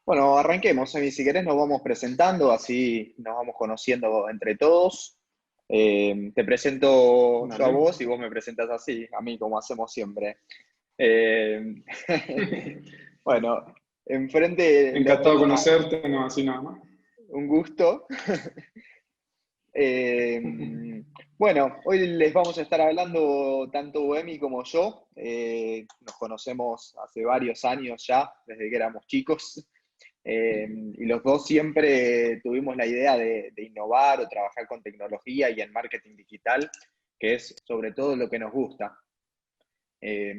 Bueno, arranquemos, Emi, si querés nos vamos presentando, así nos vamos conociendo entre todos. Te presento yo a Dale. vos y vos me presentas así, a mí como hacemos siempre. Eh, bueno, enfrente los Encantado de tengo conocerte, no, así nada más. un gusto. Eh, bueno, hoy les vamos a estar hablando tanto Emi como yo. Nos conocemos hace varios años ya, desde que éramos chicos. Y los dos siempre tuvimos la idea de innovar o trabajar con tecnología y en marketing digital, que es sobre todo lo que nos gusta. Eh,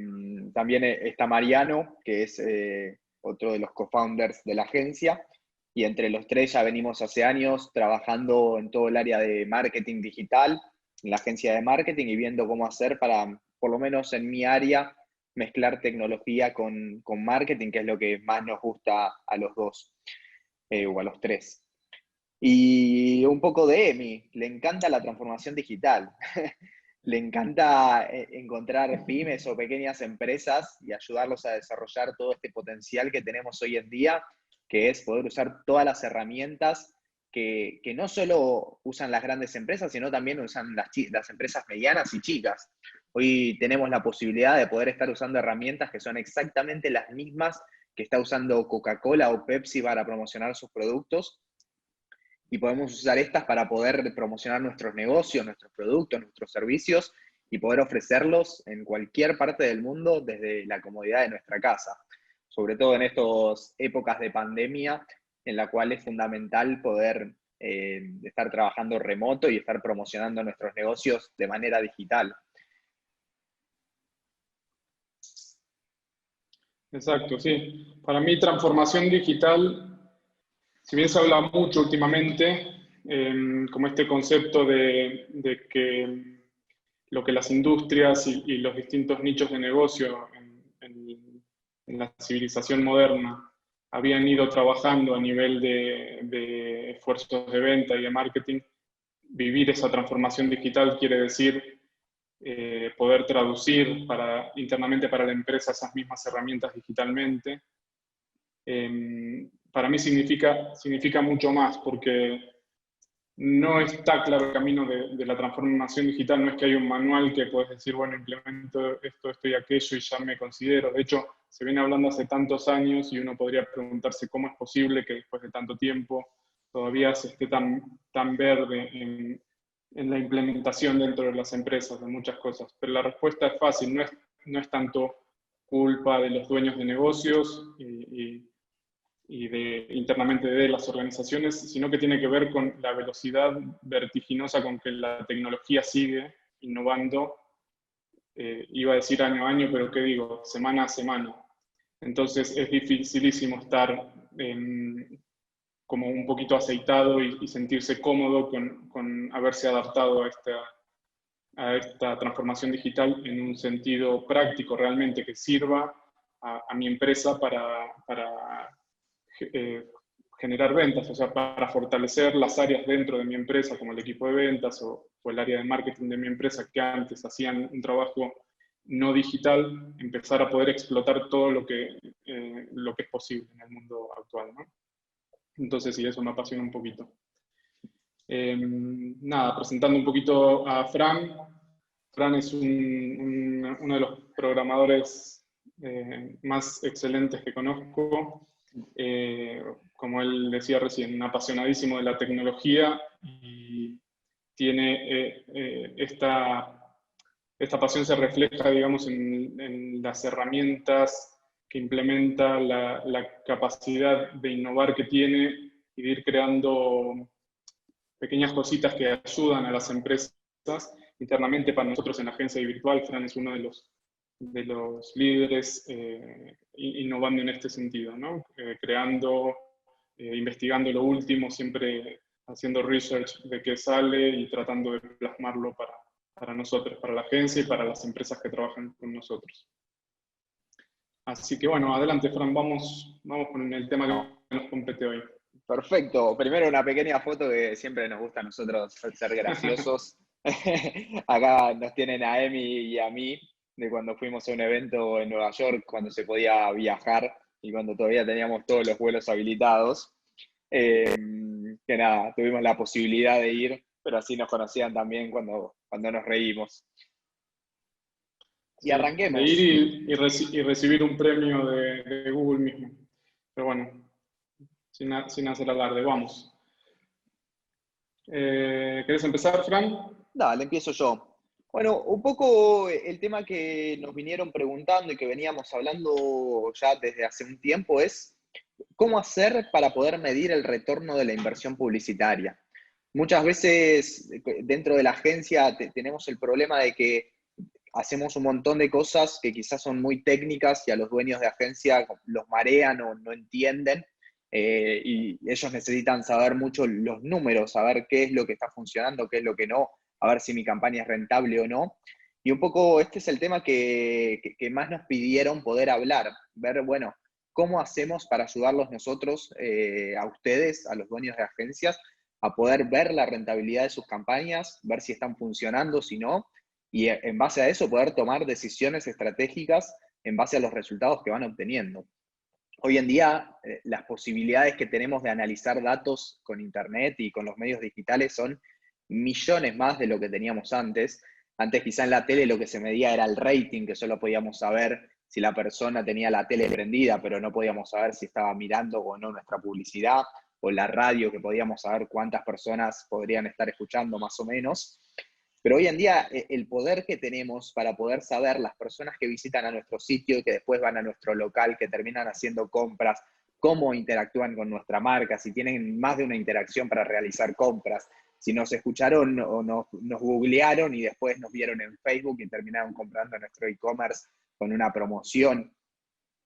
También está Mariano, que es otro de los co-founders de la agencia, y entre los tres ya venimos hace años trabajando en todo el área de marketing digital, en la agencia de marketing y viendo cómo hacer para, por lo menos en mi área, mezclar tecnología con marketing, que es lo que más nos gusta a los dos, o a los tres. Y un poco de Emi, le encanta la transformación digital. Le encanta encontrar pymes o pequeñas empresas y ayudarlos a desarrollar todo este potencial que tenemos hoy en día, que es poder usar todas las herramientas que no solo usan las grandes empresas, sino también usan las empresas medianas y chicas. Hoy tenemos la posibilidad de poder estar usando herramientas que son exactamente las mismas que está usando Coca-Cola o Pepsi para promocionar sus productos, y podemos usar estas para poder promocionar nuestros negocios, nuestros productos, nuestros servicios y poder ofrecerlos en cualquier parte del mundo desde la comodidad de nuestra casa. Sobre todo en estas épocas de pandemia, en la cual es fundamental poder estar trabajando remoto y estar promocionando nuestros negocios de manera digital. Exacto, sí. Para mí, transformación digital, si bien se habla mucho últimamente, como este concepto de que lo que las industrias y los distintos nichos de negocio en la civilización moderna habían ido trabajando a nivel de esfuerzos de venta y de marketing, vivir esa transformación digital quiere decir poder traducir internamente para la empresa esas mismas herramientas digitalmente. Para mí significa mucho más porque no está claro el camino de la transformación digital, no es que hay un manual que puedes decir, bueno, implemento esto y aquello y ya me considero. De hecho, se viene hablando hace tantos años y uno podría preguntarse cómo es posible que después de tanto tiempo todavía se esté tan verde en la implementación dentro de las empresas de muchas cosas. Pero la respuesta es fácil, no es tanto culpa de los dueños de negocios y internamente de las organizaciones, sino que tiene que ver con la velocidad vertiginosa con que la tecnología sigue innovando. Iba a decir año a año, pero ¿qué digo? Semana a semana. Entonces es dificilísimo estar como un poquito aceitado y sentirse cómodo con haberse adaptado a esta transformación digital en un sentido práctico realmente que sirva a mi empresa para eh, generar ventas, o sea, para fortalecer las áreas dentro de mi empresa, como el equipo de ventas o el área de marketing de mi empresa, que antes hacían un trabajo no digital, empezar a poder explotar todo lo que es posible en el mundo actual, ¿no? Entonces, sí, eso me apasiona un poquito. Nada, presentando un poquito a Fran. Fran es uno de los programadores más excelentes que conozco. Como él decía recién, un apasionadísimo de la tecnología y tiene esta pasión se refleja, digamos, en las herramientas que implementa, la capacidad de innovar que tiene y de ir creando pequeñas cositas que ayudan a las empresas internamente. Para nosotros en la agencia virtual, Fran es uno de los líderes innovando en este sentido, ¿no? Creando, investigando lo último, siempre haciendo research de qué sale y tratando de plasmarlo para nosotros, para la agencia y para las empresas que trabajan con nosotros. Así que bueno, adelante Fran, vamos con el tema que nos compete hoy. Perfecto. Primero una pequeña foto que siempre nos gusta a nosotros ser graciosos. Acá nos tienen a Emi y a mí de cuando fuimos a un evento en Nueva York, cuando se podía viajar y cuando todavía teníamos todos los vuelos habilitados. Que nada, tuvimos la posibilidad de ir, pero así nos conocían también cuando nos reímos. Y Sí, de ir arranquemos. y recibir un premio de Google mismo. Pero bueno, sin hacer alarde, vamos. ¿Querés empezar, Fran? Dale, empiezo yo. Bueno, un poco el tema que nos vinieron preguntando y que veníamos hablando ya desde hace un tiempo es cómo hacer para poder medir el retorno de la inversión publicitaria. Muchas veces dentro de la agencia tenemos el problema de que hacemos un montón de cosas que quizás son muy técnicas y a los dueños de agencia los marean o no entienden, y ellos necesitan saber mucho los números, saber qué es lo que está funcionando, qué es lo que no, a ver si mi campaña es rentable o no. Y un poco este es el tema que más nos pidieron poder hablar, ver, bueno, cómo hacemos para ayudarlos nosotros, a ustedes, a los dueños de agencias, a poder ver la rentabilidad de sus campañas, ver si están funcionando, si no, y en base a eso poder tomar decisiones estratégicas en base a los resultados que van obteniendo. Hoy en día, las posibilidades que tenemos de analizar datos con Internet y con los medios digitales son millones más de lo que teníamos antes. Antes quizá en la tele lo que se medía era el rating, que solo podíamos saber si la persona tenía la tele prendida, pero no podíamos saber si estaba mirando o no nuestra publicidad, o la radio, que podíamos saber cuántas personas podrían estar escuchando más o menos. Pero hoy en día el poder que tenemos para poder saber las personas que visitan a nuestro sitio y que después van a nuestro local, que terminan haciendo compras, cómo interactúan con nuestra marca, si tienen más de una interacción para realizar compras, si nos escucharon o nos googlearon y después nos vieron en Facebook y terminaron comprando en nuestro e-commerce con una promoción.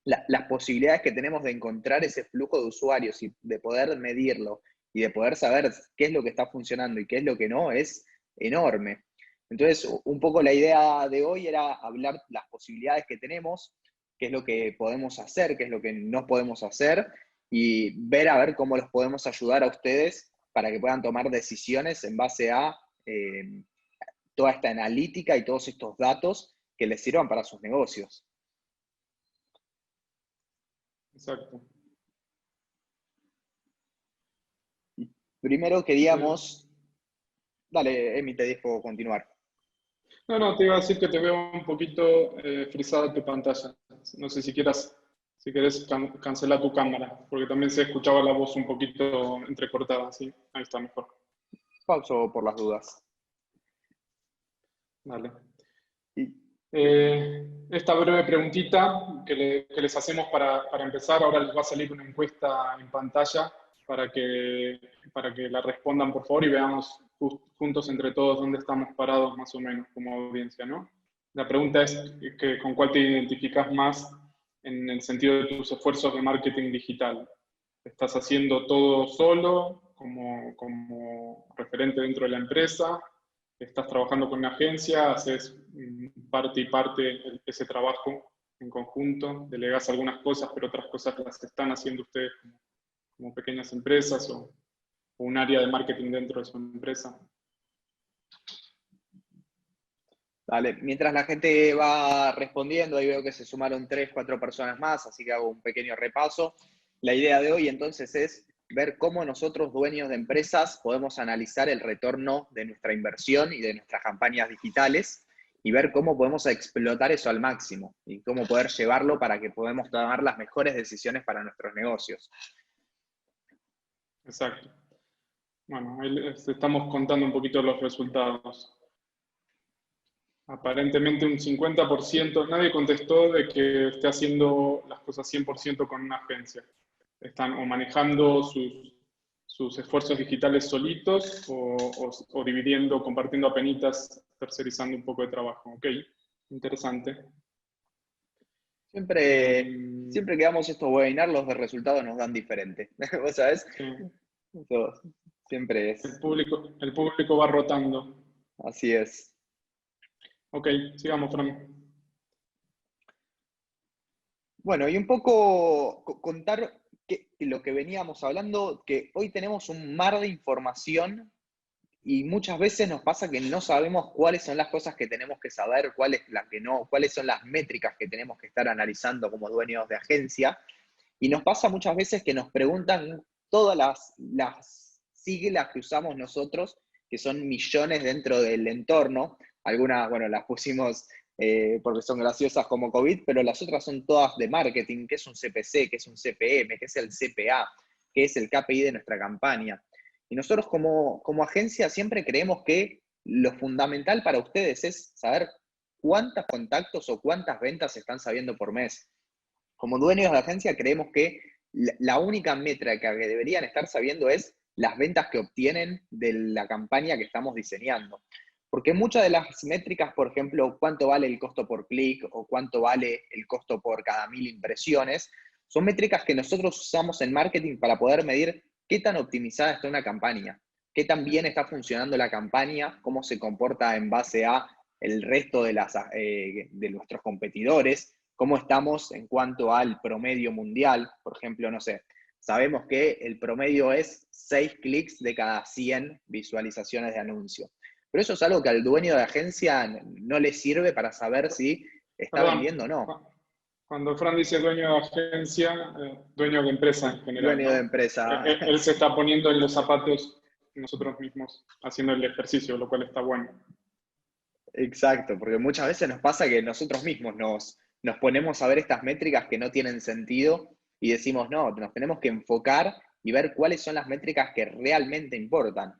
Las posibilidades que tenemos de encontrar ese flujo de usuarios y de poder medirlo y de poder saber qué es lo que está funcionando y qué es lo que no es enorme. Entonces, un poco la idea de hoy era hablar las posibilidades que tenemos, qué es lo que podemos hacer, qué es lo que no podemos hacer, y ver a ver cómo los podemos ayudar a ustedes para que puedan tomar decisiones en base a toda esta analítica y todos estos datos que les sirvan para sus negocios. Exacto. Primero queríamos... Dale, Emi, te dejo continuar. No, te iba a decir que te veo un poquito frisada tu pantalla. No sé si querés cancelar tu cámara, porque también se escuchaba la voz un poquito entrecortada, ¿sí? Ahí está mejor. Pauso por las dudas. Dale. Y Esta breve preguntita que les hacemos para empezar, ahora les va a salir una encuesta en pantalla para que la respondan por favor y veamos juntos entre todos dónde estamos parados más o menos como audiencia, ¿no? La pregunta es con cuál te identificas más en el sentido de tus esfuerzos de marketing digital. ¿Estás haciendo todo solo como referente dentro de la empresa? ¿Estás trabajando con una agencia? ¿Haces parte y parte ese trabajo en conjunto? ¿Delegás algunas cosas, pero otras cosas las están haciendo ustedes como pequeñas empresas o un área de marketing dentro de su empresa? Dale, mientras la gente va respondiendo, ahí veo que se sumaron 3, 4 personas más, así que hago un pequeño repaso. La idea de hoy entonces es ver cómo nosotros, dueños de empresas, podemos analizar el retorno de nuestra inversión y de nuestras campañas digitales y ver cómo podemos explotar eso al máximo y cómo poder llevarlo para que podamos tomar las mejores decisiones para nuestros negocios. Exacto. Bueno, ahí les estamos contando un poquito los resultados. Aparentemente un 50%, nadie contestó de que esté haciendo las cosas 100% con una agencia. Están o manejando sus esfuerzos digitales solitos o dividiendo, compartiendo apenitas, tercerizando un poco de trabajo. Ok, interesante. Siempre que damos estos webinars, los de resultados nos dan diferente. ¿Vos sabés? Sí. Eso siempre El es. público va rotando. Así es. Ok, sigamos, Fran. Bueno, y un poco contar lo que veníamos hablando, que hoy tenemos un mar de información y muchas veces nos pasa que no sabemos cuáles son las cosas que tenemos que saber, cuáles las que no, cuáles son las métricas que tenemos que estar analizando como dueños de agencia. Y nos pasa muchas veces que nos preguntan todas las siglas que usamos nosotros, que son millones dentro del entorno. Algunas, bueno, las pusimos porque son graciosas como COVID, pero las otras son todas de marketing, que es un CPC, que es un CPM, que es el CPA, que es el KPI de nuestra campaña. Y nosotros como agencia siempre creemos que lo fundamental para ustedes es saber cuántos contactos o cuántas ventas están sabiendo por mes. Como dueños de la agencia creemos que la única métrica que deberían estar sabiendo es las ventas que obtienen de la campaña que estamos diseñando. Porque muchas de las métricas, por ejemplo, cuánto vale el costo por clic o cuánto vale el costo por cada 1000 impresiones, son métricas que nosotros usamos en marketing para poder medir qué tan optimizada está una campaña, qué tan bien está funcionando la campaña, cómo se comporta en base a el resto de nuestros competidores, cómo estamos en cuanto al promedio mundial. Por ejemplo, no sé, sabemos que el promedio es 6 clics de cada 100 visualizaciones de anuncio. Pero eso es algo que al dueño de agencia no le sirve para saber si está Perdón, vendiendo o no. cuando Fran dice dueño de agencia, dueño de empresa en general, Dueño de ¿no? empresa. Él se está poniendo en los zapatos nosotros mismos, haciendo el ejercicio, lo cual está bueno. Exacto, porque muchas veces nos pasa que nosotros mismos nos ponemos a ver estas métricas que no tienen sentido y decimos, no, nos tenemos que enfocar y ver cuáles son las métricas que realmente importan.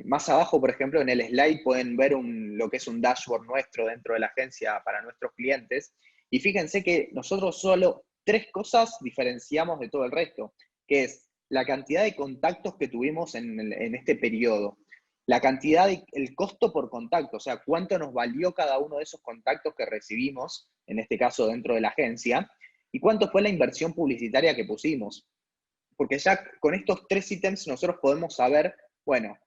Más abajo, por ejemplo, en el slide pueden ver lo que es un dashboard nuestro dentro de la agencia para nuestros clientes. Y fíjense que nosotros solo 3 cosas diferenciamos de todo el resto, que es la cantidad de contactos que tuvimos en este periodo, la cantidad, el costo por contacto, o sea, cuánto nos valió cada uno de esos contactos que recibimos, en este caso dentro de la agencia, y cuánto fue la inversión publicitaria que pusimos. Porque ya con estos 3 ítems nosotros podemos saber, bueno,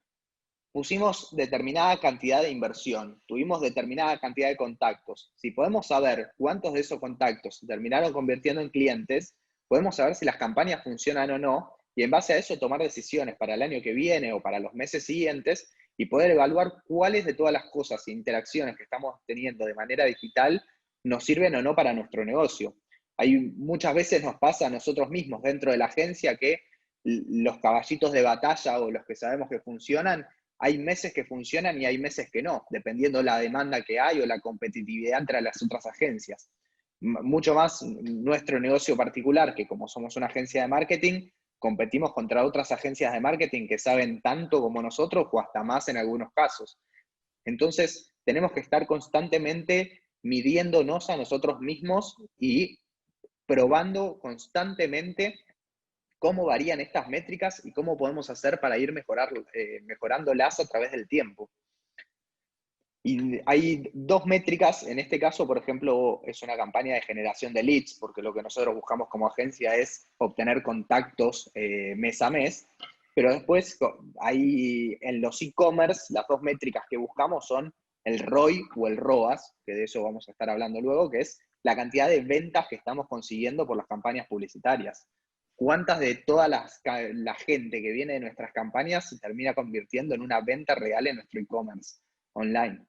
pusimos determinada cantidad de inversión, tuvimos determinada cantidad de contactos. Si podemos saber cuántos de esos contactos se terminaron convirtiendo en clientes, podemos saber si las campañas funcionan o no, y en base a eso tomar decisiones para el año que viene o para los meses siguientes y poder evaluar cuáles de todas las cosas e interacciones que estamos teniendo de manera digital nos sirven o no para nuestro negocio. Muchas veces nos pasa a nosotros mismos dentro de la agencia que los caballitos de batalla o los que sabemos que funcionan, hay meses que funcionan y hay meses que no, dependiendo la demanda que hay o la competitividad entre las otras agencias. Mucho más nuestro negocio particular, que como somos una agencia de marketing, competimos contra otras agencias de marketing que saben tanto como nosotros o hasta más en algunos casos. Entonces, tenemos que estar constantemente midiéndonos a nosotros mismos y probando constantemente cómo varían estas métricas y cómo podemos hacer para ir mejorándolas a través del tiempo. Y hay 2 métricas, en este caso, por ejemplo, es una campaña de generación de leads, porque lo que nosotros buscamos como agencia es obtener contactos mes a mes, pero después hay en los e-commerce, las 2 métricas que buscamos son el ROI o el ROAS, que de eso vamos a estar hablando luego, que es la cantidad de ventas que estamos consiguiendo por las campañas publicitarias. ¿Cuántas de toda la gente que viene de nuestras campañas se termina convirtiendo en una venta real en nuestro e-commerce online?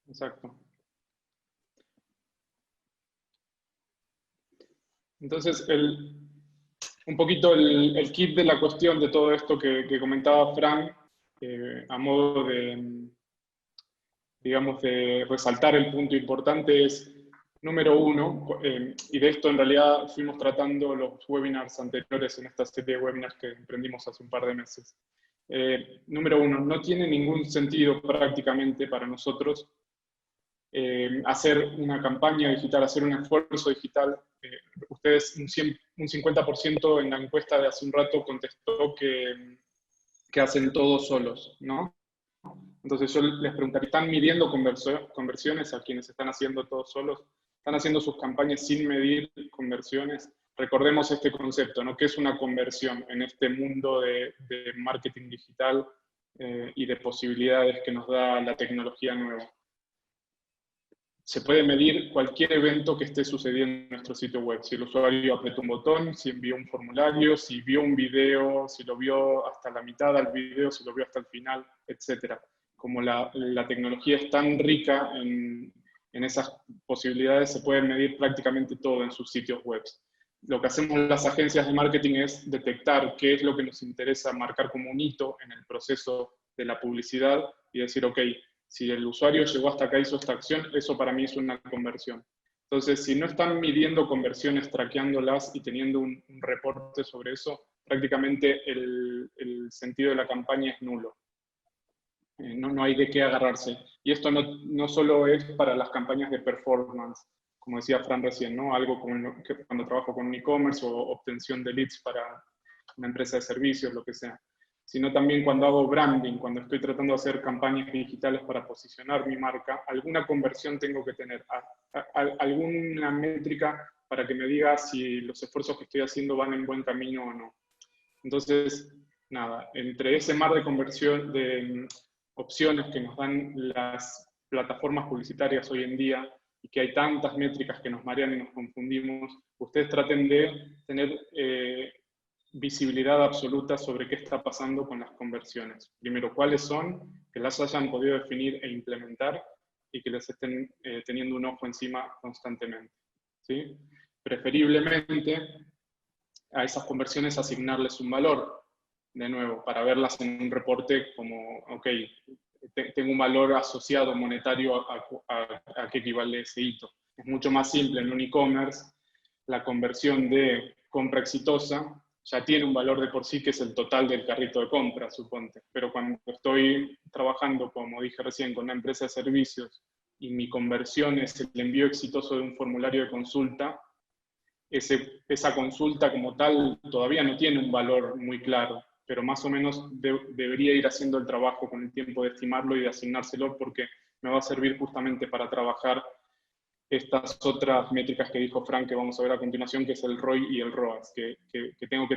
Exacto. Entonces, un poquito el kit de la cuestión de todo esto que comentaba Fran, a modo de, digamos, de resaltar el punto importante es, número 1, y de esto en realidad fuimos tratando los webinars anteriores en esta serie de webinars que emprendimos hace un par de meses. Número 1, no tiene ningún sentido prácticamente para nosotros hacer una campaña digital, hacer un esfuerzo digital. Ustedes, un 50% en la encuesta de hace un rato contestó que hacen todos solos, ¿no? Entonces yo les preguntaría, ¿están midiendo conversiones a quienes están haciendo todos solos? ¿Están haciendo sus campañas sin medir conversiones? Recordemos este concepto, ¿no? ¿Qué es una conversión en este mundo de marketing digital y de posibilidades que nos da la tecnología nueva? Se puede medir cualquier evento que esté sucediendo en nuestro sitio web. Si el usuario apretó un botón, si envió un formulario, si vio un video, si lo vio hasta la mitad del video, si lo vio hasta el final, etc. Como la tecnología es tan rica en en esas posibilidades se puede medir prácticamente todo en sus sitios web. Lo que hacemos las agencias de marketing es detectar qué es lo que nos interesa marcar como un hito en el proceso de la publicidad y decir, ok, si el usuario llegó hasta acá, hizo esta acción, eso para mí es una conversión. Entonces, si no están midiendo conversiones, traqueándolas y teniendo un reporte sobre eso, prácticamente el sentido de la campaña es nulo. No hay de qué agarrarse. Y esto no solo es para las campañas de performance, como decía Fran recién, ¿no? Algo como que cuando trabajo con un e-commerce o obtención de leads para una empresa de servicios, lo que sea. Sino también cuando hago branding, cuando estoy tratando de hacer campañas digitales para posicionar mi marca, alguna conversión tengo que tener, alguna métrica para que me diga si los esfuerzos que estoy haciendo van en buen camino o no. Entonces, nada, entre ese mar de conversión, de opciones que nos dan las plataformas publicitarias hoy en día y que hay tantas métricas que nos marean y nos confundimos, ustedes traten de tener visibilidad absoluta sobre qué está pasando con las conversiones. Primero, cuáles son, que las hayan podido definir e implementar y que les estén teniendo un ojo encima constantemente. ¿Sí? Preferiblemente, a esas conversiones asignarles un valor, de nuevo, para verlas en un reporte como, ok, tengo un valor asociado monetario a qué equivale ese hito. Es mucho más simple en un e-commerce, la conversión de compra exitosa ya tiene un valor de por sí que es el total del carrito de compra, suponte. Pero cuando estoy trabajando, como dije recién, con una empresa de servicios y mi conversión es el envío exitoso de un formulario de consulta, esa consulta como tal todavía no tiene un valor muy claro, pero más o menos debería ir haciendo el trabajo con el tiempo de estimarlo y de asignárselo porque me va a servir justamente para trabajar estas otras métricas que dijo Frank que vamos a ver a continuación, que es el ROI y el ROAS, que tengo que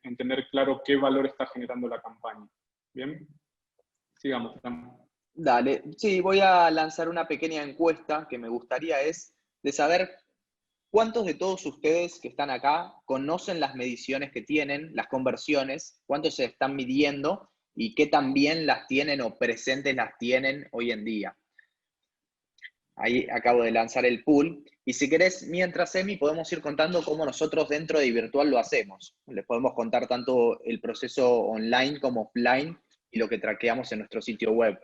entender claro qué valor está generando la campaña. ¿Bien? Sigamos, Frank. Dale, sí, voy a lanzar una pequeña encuesta que me gustaría es de saber cuántos de todos ustedes que están acá conocen las mediciones que tienen, las conversiones, cuántos se están midiendo y qué tan bien las tienen o presentes las tienen hoy en día. Ahí acabo de lanzar el pool. Y si querés, mientras, Emi, podemos ir contando cómo nosotros dentro de Virtual lo hacemos. Les podemos contar tanto el proceso online como offline y lo que traqueamos en nuestro sitio web.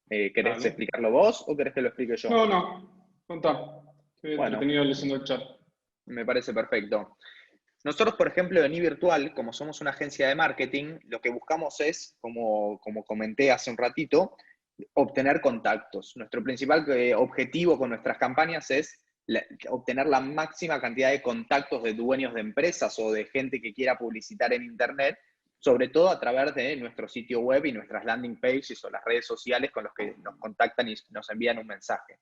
¿Querés Dale. explicarlo vos o querés que lo explique yo? No, contá. Estoy Bueno, entretenido leyendo el chat. me parece perfecto. Nosotros, por ejemplo, en iVirtual, como somos una agencia de marketing, lo que buscamos es, como comenté hace un ratito, obtener contactos. Nuestro principal objetivo con nuestras campañas es obtener la máxima cantidad de contactos de dueños de empresas o de gente que quiera publicitar en Internet, sobre todo a través de nuestro sitio web y nuestras landing pages o las redes sociales con los que nos contactan y nos envían un mensaje.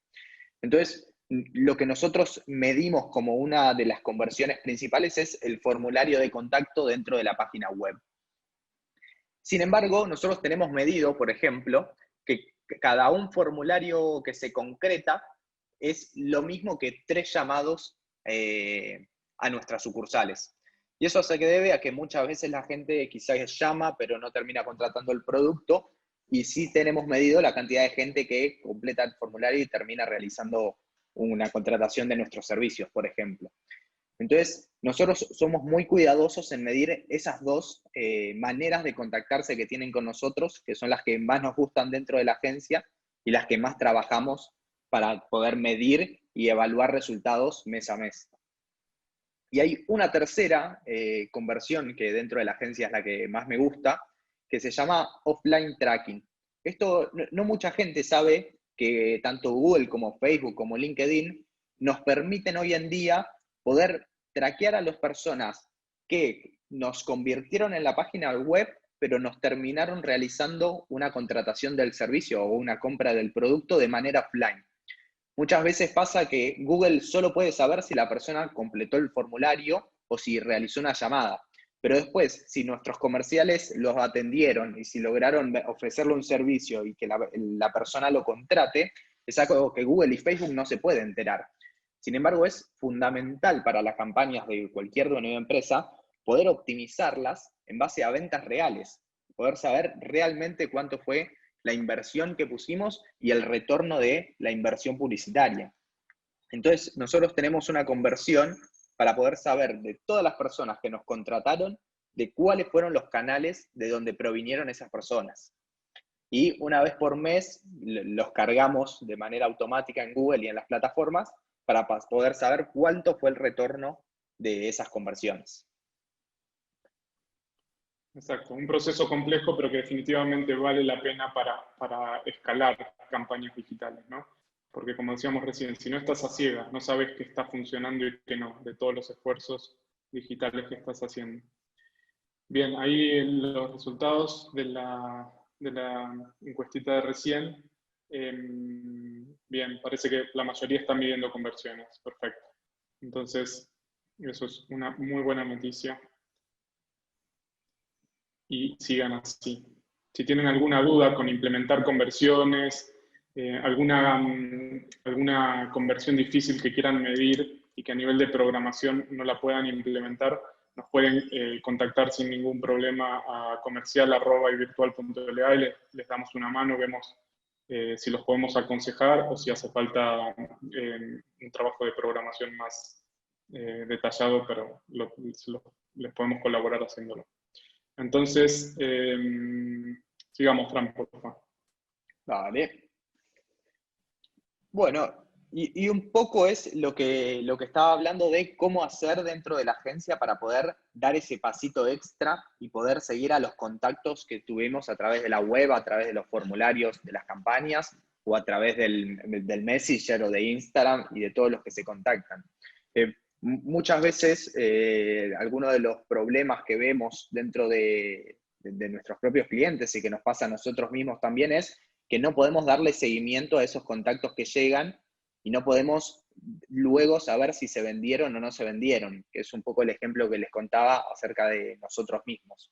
Entonces, lo que nosotros medimos como una de las conversiones principales es el formulario de contacto dentro de la página web. Sin embargo, nosotros tenemos medido, por ejemplo, que cada un formulario que se concreta es lo mismo que 3 llamados a nuestras sucursales. Y eso se debe a que muchas veces la gente quizás llama, pero no termina contratando el producto, y sí tenemos medido la cantidad de gente que completa el formulario y termina realizando una contratación de nuestros servicios, por ejemplo. Entonces, nosotros somos muy cuidadosos en medir esas dos maneras de contactarse que tienen con nosotros, que son las que más nos gustan dentro de la agencia y las que más trabajamos para poder medir y evaluar resultados mes a mes. Y hay una tercera conversión que dentro de la agencia es la que más me gusta, que se llama offline tracking. Esto no mucha gente sabe que tanto Google como Facebook como LinkedIn nos permiten hoy en día poder traquear a las personas que nos convirtieron en la página web, pero nos terminaron realizando una contratación del servicio o una compra del producto de manera offline. Muchas veces pasa que Google solo puede saber si la persona completó el formulario o si realizó una llamada. Pero después, si nuestros comerciales los atendieron y si lograron ofrecerle un servicio y que la persona lo contrate, es algo que Google y Facebook no se pueden enterar. Sin embargo, es fundamental para las campañas de cualquier dueño de empresa poder optimizarlas en base a ventas reales, poder saber realmente cuánto fue la inversión que pusimos y el retorno de la inversión publicitaria. Entonces, nosotros tenemos una conversión para poder saber de todas las personas que nos contrataron, de cuáles fueron los canales de donde provinieron esas personas. Y una vez por mes los cargamos de manera automática en Google y en las plataformas para poder saber cuánto fue el retorno de esas conversiones. Exacto, un proceso complejo, pero que definitivamente vale la pena para escalar campañas digitales, ¿no? Porque como decíamos recién, si no estás a ciegas, no sabes qué está funcionando y qué no, de todos los esfuerzos digitales que estás haciendo. Bien, ahí los resultados de la encuestita de recién. Bien, parece que la mayoría están midiendo conversiones. Perfecto. Entonces, eso es una muy buena noticia. Y sigan así. Si tienen alguna duda con implementar conversiones, alguna conversión difícil que quieran medir y que a nivel de programación no la puedan implementar, nos pueden contactar sin ningún problema a comercial@virtual.la y les damos una mano, vemos si los podemos aconsejar o si hace falta un trabajo de programación más detallado, pero les podemos colaborar haciéndolo. Entonces, sigamos, Fran, por favor. Vale. Bueno, y un poco es lo que estaba hablando de cómo hacer dentro de la agencia para poder dar ese pasito extra y poder seguir a los contactos que tuvimos a través de la web, a través de los formularios de las campañas o a través del Messenger o de Instagram y de todos los que se contactan. Muchas veces algunos de los problemas que vemos dentro de nuestros propios clientes y que nos pasa a nosotros mismos también es que no podemos darle seguimiento a esos contactos que llegan y no podemos luego saber si se vendieron o no se vendieron, que es un poco el ejemplo que les contaba acerca de nosotros mismos.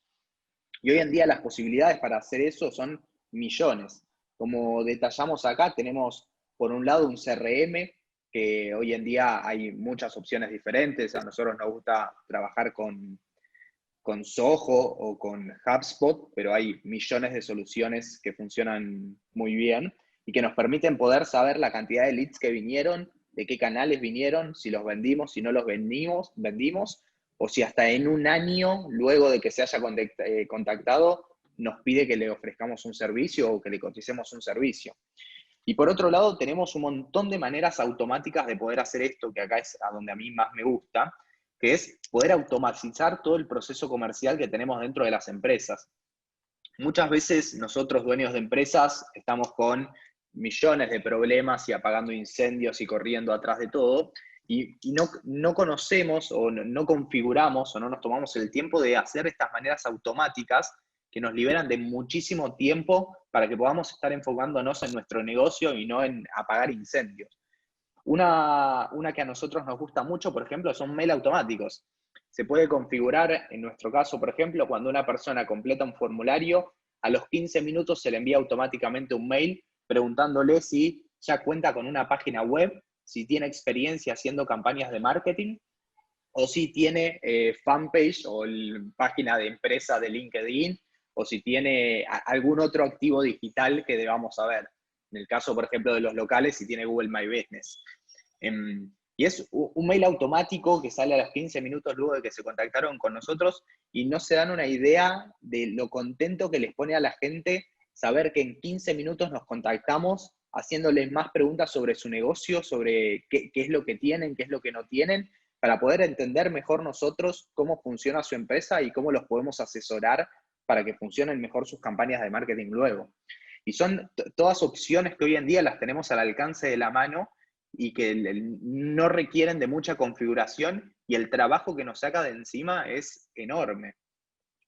Y hoy en día las posibilidades para hacer eso son millones. Como detallamos acá, tenemos por un lado un CRM, que hoy en día hay muchas opciones diferentes. A nosotros nos gusta trabajar con Zoho o con HubSpot, pero hay millones de soluciones que funcionan muy bien y que nos permiten poder saber la cantidad de leads que vinieron, de qué canales vinieron, si los vendimos, si no los vendimos, o si hasta en un año, luego de que se haya contactado, nos pide que le ofrezcamos un servicio o que le coticemos un servicio. Y por otro lado, tenemos un montón de maneras automáticas de poder hacer esto, que acá es a donde a mí más me gusta, que es poder automatizar todo el proceso comercial que tenemos dentro de las empresas. Muchas veces nosotros, dueños de empresas, estamos con millones de problemas y apagando incendios y corriendo atrás de todo, y no conocemos o no configuramos o no nos tomamos el tiempo de hacer estas maneras automáticas que nos liberan de muchísimo tiempo para que podamos estar enfocándonos en nuestro negocio y no en apagar incendios. Una que a nosotros nos gusta mucho, por ejemplo, son mail automáticos. Se puede configurar, en nuestro caso, por ejemplo, cuando una persona completa un formulario, a los 15 minutos se le envía automáticamente un mail preguntándole si ya cuenta con una página web, si tiene experiencia haciendo campañas de marketing, o si tiene fanpage o página de empresa de LinkedIn, o si tiene algún otro activo digital que debamos saber. En el caso, por ejemplo, de los locales, si tiene Google My Business. Y es un mail automático que sale a los 15 minutos luego de que se contactaron con nosotros y no se dan una idea de lo contento que les pone a la gente saber que en 15 minutos nos contactamos haciéndoles más preguntas sobre su negocio, sobre qué es lo que tienen, qué es lo que no tienen, para poder entender mejor nosotros cómo funciona su empresa y cómo los podemos asesorar para que funcionen mejor sus campañas de marketing luego. Y son todas opciones que hoy en día las tenemos al alcance de la mano y que no requieren de mucha configuración y el trabajo que nos saca de encima es enorme.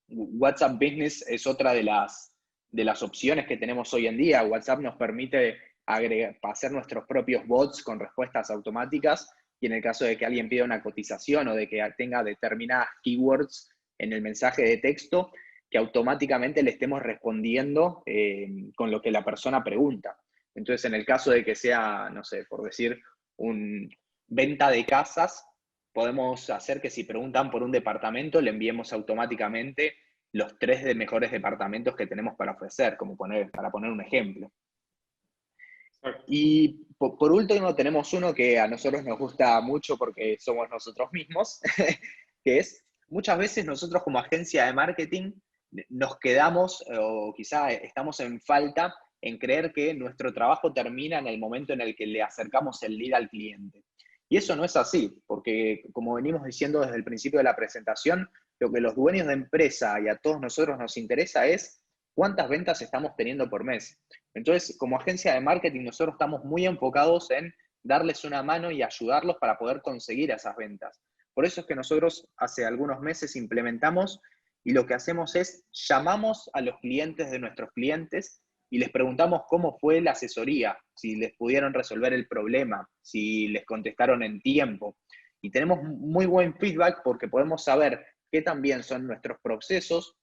WhatsApp Business es otra de las opciones que tenemos hoy en día. WhatsApp nos permite hacer nuestros propios bots con respuestas automáticas y en el caso de que alguien pida una cotización o de que tenga determinadas keywords en el mensaje de texto, que automáticamente le estemos respondiendo con lo que la persona pregunta. Entonces, en el caso de que sea, no sé, por decir, venta de casas, podemos hacer que si preguntan por un departamento, le enviemos automáticamente los 3 mejores departamentos que tenemos para ofrecer, para poner un ejemplo. Y por último tenemos uno que a nosotros nos gusta mucho porque somos nosotros mismos, que es, muchas veces nosotros como agencia de marketing nos quedamos, o quizá estamos en falta, en creer que nuestro trabajo termina en el momento en el que le acercamos el lead al cliente. Y eso no es así, porque como venimos diciendo desde el principio de la presentación, lo que los dueños de empresa y a todos nosotros nos interesa es cuántas ventas estamos teniendo por mes. Entonces, como agencia de marketing, nosotros estamos muy enfocados en darles una mano y ayudarlos para poder conseguir esas ventas. Por eso es que nosotros hace algunos meses implementamos y lo que hacemos es llamamos a los clientes de nuestros clientes y les preguntamos cómo fue la asesoría, si les pudieron resolver el problema, si les contestaron en tiempo. Y tenemos muy buen feedback porque podemos saber qué también son nuestros procesos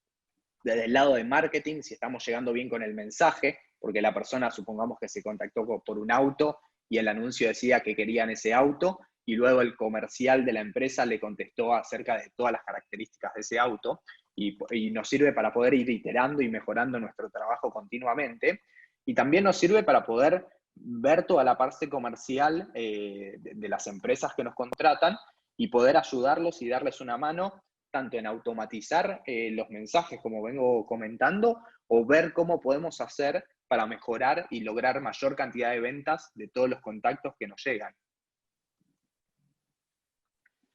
desde el lado de marketing, si estamos llegando bien con el mensaje, porque la persona, supongamos que se contactó por un auto y el anuncio decía que querían ese auto, y luego el comercial de la empresa le contestó acerca de todas las características de ese auto, y nos sirve para poder ir iterando y mejorando nuestro trabajo continuamente, y también nos sirve para poder ver toda la parte comercial de las empresas que nos contratan y poder ayudarlos y darles una mano tanto en automatizar los mensajes, como vengo comentando, o ver cómo podemos hacer para mejorar y lograr mayor cantidad de ventas de todos los contactos que nos llegan.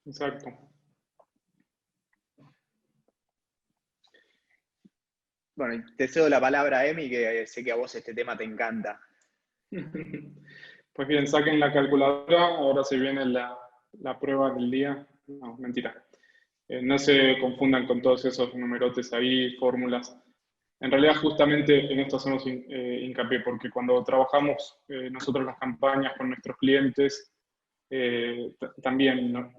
Exacto. Bueno, te cedo la palabra, Emi, que sé que a vos este tema te encanta. Pues bien, saquen la calculadora, ahora se viene la prueba del día. No, mentira. No se confundan con todos esos numerotes ahí, fórmulas. En realidad, justamente en esto hacemos hincapié, porque cuando trabajamos nosotros las campañas con nuestros clientes, también ¿no?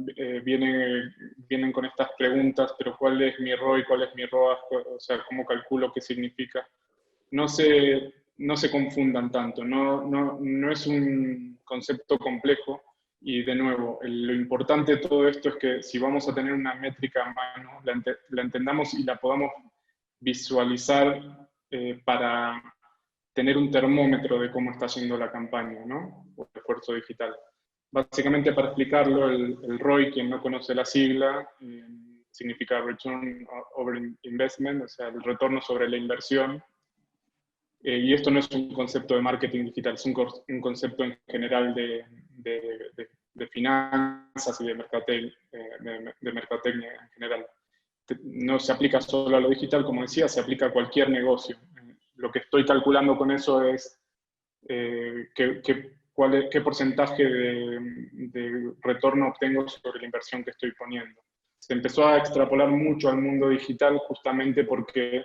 Vienen con estas preguntas, pero ¿cuál es mi ROI? ¿Cuál es mi ROAS? O sea, ¿cómo calculo qué significa? No se confundan tanto, no es un concepto complejo. Y de nuevo, lo importante de todo esto es que si vamos a tener una métrica a mano, la entendamos y la podamos visualizar para tener un termómetro de cómo está yendo la campaña, ¿no? O el esfuerzo digital. Básicamente, para explicarlo, el ROI, quien no conoce la sigla, significa Return Over Investment, o sea, el retorno sobre la inversión. Y esto no es un concepto de marketing digital, es un concepto en general de finanzas y de mercadotecnia en general. No se aplica solo a lo digital, como decía, se aplica a cualquier negocio. Lo que estoy calculando con eso es qué porcentaje de retorno obtengo sobre la inversión que estoy poniendo. Se empezó a extrapolar mucho al mundo digital justamente porque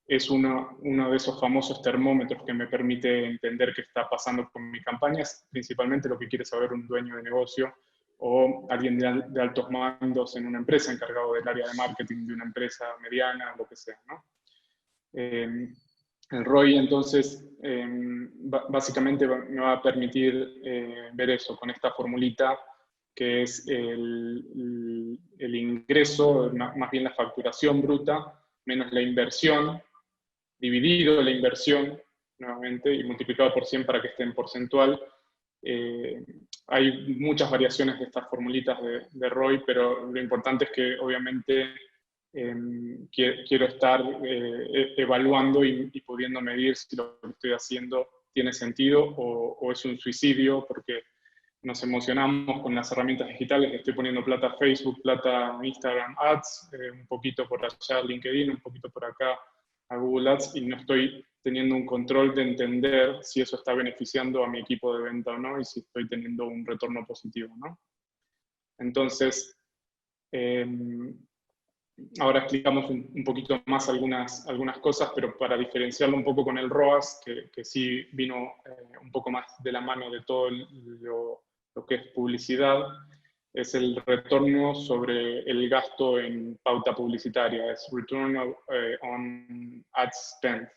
es uno de esos famosos termómetros que me permite entender qué está pasando con mi campaña, es principalmente lo que quiere saber un dueño de negocio o alguien de altos mandos en una empresa, encargado del área de marketing de una empresa mediana, lo que sea, ¿no? El ROI, entonces, básicamente me va a permitir ver eso con esta formulita, que es el ingreso, más bien la facturación bruta, menos la inversión, dividido la inversión, nuevamente, y multiplicado por 100 para que esté en porcentual. Hay muchas variaciones de estas formulitas de ROI, pero lo importante es que obviamente quiero estar evaluando y pudiendo medir si lo que estoy haciendo tiene sentido o es un suicidio, porque nos emocionamos con las herramientas digitales. Estoy poniendo plata a Facebook, plata a Instagram Ads, un poquito por allá a LinkedIn, un poquito por acá a Google Ads, y no estoy teniendo un control de entender si eso está beneficiando a mi equipo de venta o no, y si estoy teniendo un retorno positivo, ¿no? Entonces, ahora explicamos un poquito más algunas cosas, pero para diferenciarlo un poco con el ROAS, que sí vino un poco más de la mano de todo lo que es publicidad, es el retorno sobre el gasto en pauta publicitaria, es Return on Ad Spend,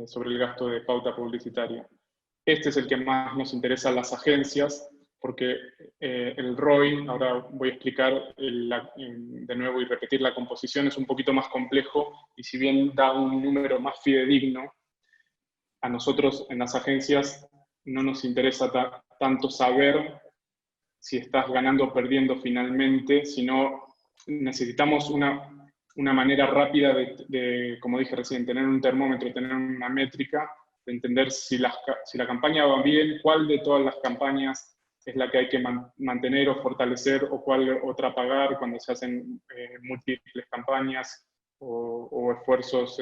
sobre el gasto de pauta publicitaria. Este es el que más nos interesa a las agencias, porque el ROI, ahora voy a explicar de nuevo y repetir la composición, es un poquito más complejo, y si bien da un número más fidedigno, a nosotros en las agencias no nos interesa tanto saber si estás ganando o perdiendo finalmente, sino necesitamos una manera rápida como dije recién, tener un termómetro, tener una métrica, de entender si la campaña va bien, cuál de todas las campañas es la que hay que mantener o fortalecer, o cuál otra pagar cuando se hacen múltiples campañas o esfuerzos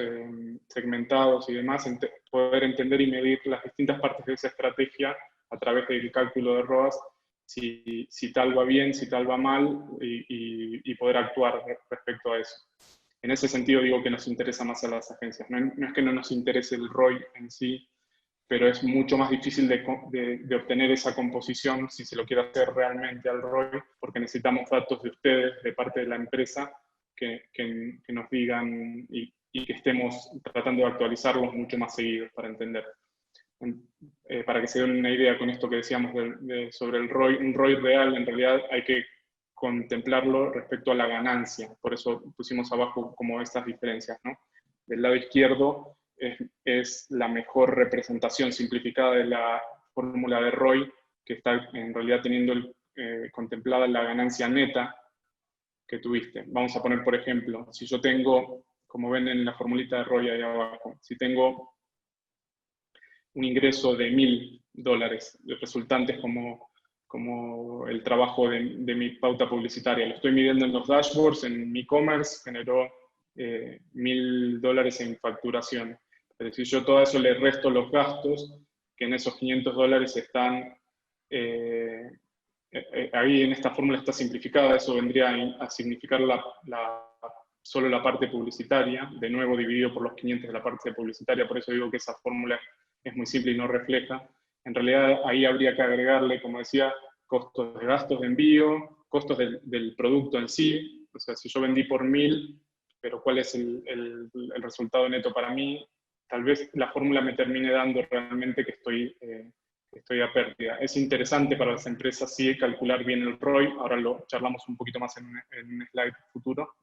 segmentados y demás, poder entender y medir las distintas partes de esa estrategia a través del cálculo de ROAS, si tal va bien, si tal va mal, y poder actuar respecto a eso. En ese sentido digo que nos interesa más a las agencias. No es que no nos interese el ROI en sí, pero es mucho más difícil de obtener esa composición si se lo quiere hacer realmente al ROI, porque necesitamos datos de ustedes, de parte de la empresa, que nos digan y que estemos tratando de actualizarlos mucho más seguidos para entender. Para que se den una idea con esto que decíamos sobre el ROI, un ROI real en realidad hay que contemplarlo respecto a la ganancia, por eso pusimos abajo como estas diferencias, ¿no? Del lado izquierdo es la mejor representación simplificada de la fórmula de ROI, que está en realidad teniendo contemplada la ganancia neta que tuviste. Vamos a poner, por ejemplo, si yo tengo, como ven en la formulita de ROI ahí abajo, si tengo un ingreso de $1.000 resultantes como el trabajo de mi pauta publicitaria. Lo estoy midiendo en los dashboards, en mi e-commerce generó $1.000 en facturación. Es decir, yo todo eso le resto los gastos, que en esos $500 están, ahí en esta fórmula está simplificada, eso vendría a significar solo la parte publicitaria, de nuevo dividido por los 500 de la parte publicitaria, por eso digo que esa fórmula es muy simple y no refleja. En realidad ahí habría que agregarle, como decía, costos de gastos de envío, costos del producto en sí, o sea, si yo vendí por 1.000, pero cuál es el resultado neto para mí, tal vez la fórmula me termine dando realmente que estoy a pérdida. Es interesante para las empresas sí calcular bien el ROI, ahora lo charlamos un poquito más en un slide futuro.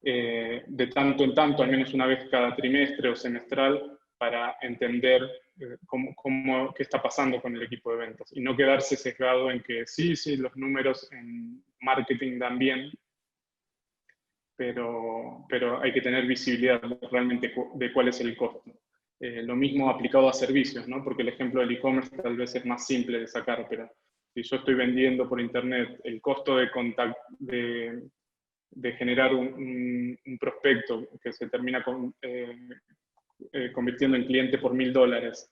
De tanto en tanto, al menos una vez cada trimestre o semestral, para entender qué está pasando con el equipo de ventas y no quedarse sesgado en que sí, los números en marketing dan bien, pero hay que tener visibilidad realmente de cuál es el costo. Lo mismo aplicado a servicios, ¿no? Porque el ejemplo del e-commerce tal vez es más simple de sacar, pero si yo estoy vendiendo por internet, el costo de generar un prospecto que se termina convirtiendo en cliente por $1.000.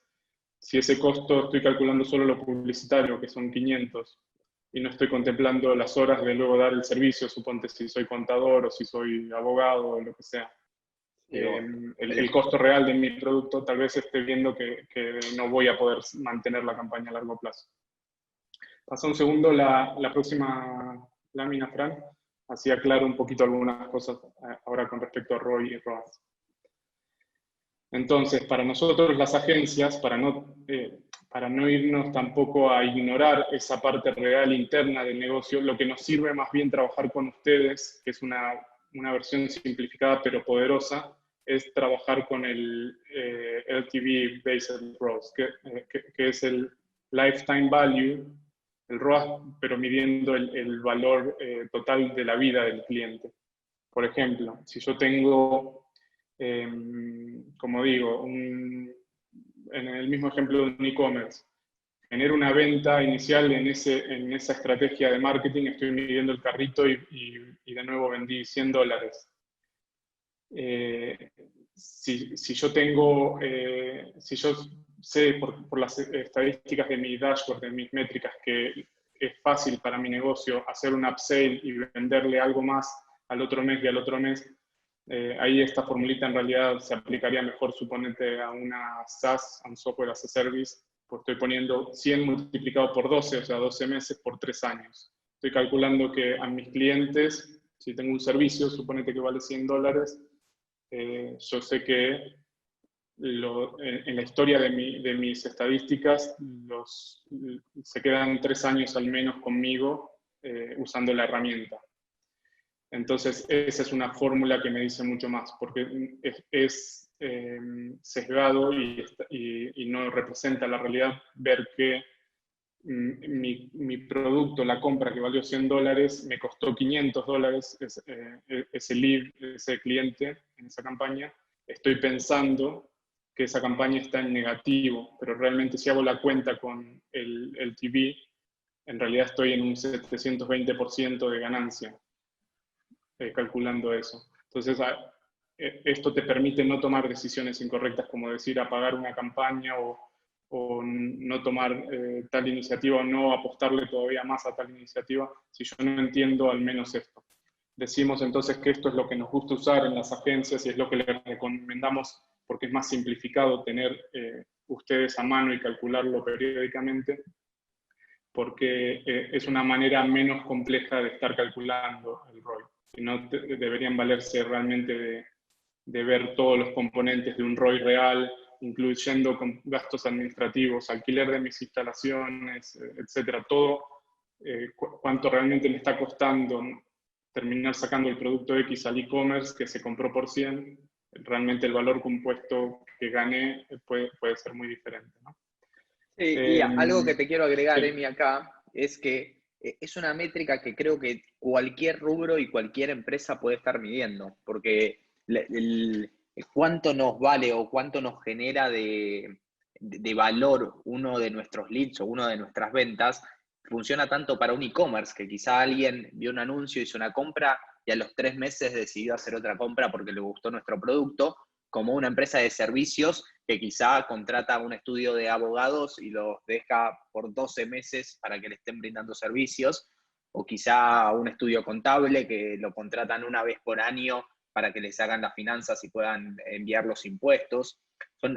Si ese costo estoy calculando solo lo publicitario, que son 500, y no estoy contemplando las horas de luego dar el servicio, suponte si soy contador o si soy abogado o lo que sea. El costo real de mi producto tal vez esté viendo que no voy a poder mantener la campaña a largo plazo. Pasa un segundo la próxima lámina, Fran. Así aclaro un poquito algunas cosas ahora con respecto a ROI y ROAS. Entonces, para nosotros las agencias, para no irnos tampoco a ignorar esa parte real interna del negocio, lo que nos sirve más bien trabajar con ustedes, que es una versión simplificada pero poderosa, es trabajar con el LTV Based ROAS, que es el Lifetime Value, el ROAS, pero midiendo el valor total de la vida del cliente. Por ejemplo, si yo tengo, como digo, en el mismo ejemplo de un e-commerce, genero una venta inicial en esa estrategia de marketing, estoy midiendo el carrito y de nuevo vendí $100. Si yo sé por las estadísticas de mi dashboard, de mis métricas, que es fácil para mi negocio hacer un upsell y venderle algo más al otro mes y al otro mes, ahí esta formulita en realidad se aplicaría mejor, suponete, a una SaaS, a un Software as a Service, pues estoy poniendo 100 multiplicado por 12, o sea, 12 meses por 3 años. Estoy calculando que a mis clientes, si tengo un servicio, suponete que vale $100, yo sé que en la historia de mis estadísticas, se quedan 3 años al menos conmigo usando la herramienta. Entonces, esa es una fórmula que me dice mucho más, porque es sesgado y no representa la realidad ver que mi producto, la compra que valió $100, me costó $500 ese lead, ese cliente en esa campaña. Estoy pensando que esa campaña está en negativo, pero realmente si hago la cuenta con el TV, en realidad estoy en un 720% de ganancia, calculando eso. Entonces, esto te permite no tomar decisiones incorrectas, como decir apagar una campaña o no tomar tal iniciativa o no apostarle todavía más a tal iniciativa, si yo no entiendo al menos esto. Decimos entonces que esto es lo que nos gusta usar en las agencias y es lo que les recomendamos porque es más simplificado tener ustedes a mano y calcularlo periódicamente, porque es una manera menos compleja de estar calculando el ROI. Si no, deberían valerse realmente de ver todos los componentes de un ROI real, incluyendo gastos administrativos, alquiler de mis instalaciones, etcétera, todo, cuánto realmente me está costando terminar sacando el producto X al e-commerce que se compró por 100, realmente el valor compuesto que gané puede ser muy diferente, ¿no? Sí, y algo que te quiero agregar, Sí. Emi, acá, es que es una métrica que creo que cualquier rubro y cualquier empresa puede estar midiendo, porque cuánto nos vale o cuánto nos genera de valor uno de nuestros leads o uno de nuestras ventas, funciona tanto para un e-commerce, que quizá alguien vio un anuncio, hizo una compra y a los 3 meses decidió hacer otra compra porque le gustó nuestro producto, como una empresa de servicios que quizá contrata un estudio de abogados y los deja por 12 meses para que le estén brindando servicios, o quizá un estudio contable que lo contratan una vez por año para que les hagan las finanzas y puedan enviar los impuestos.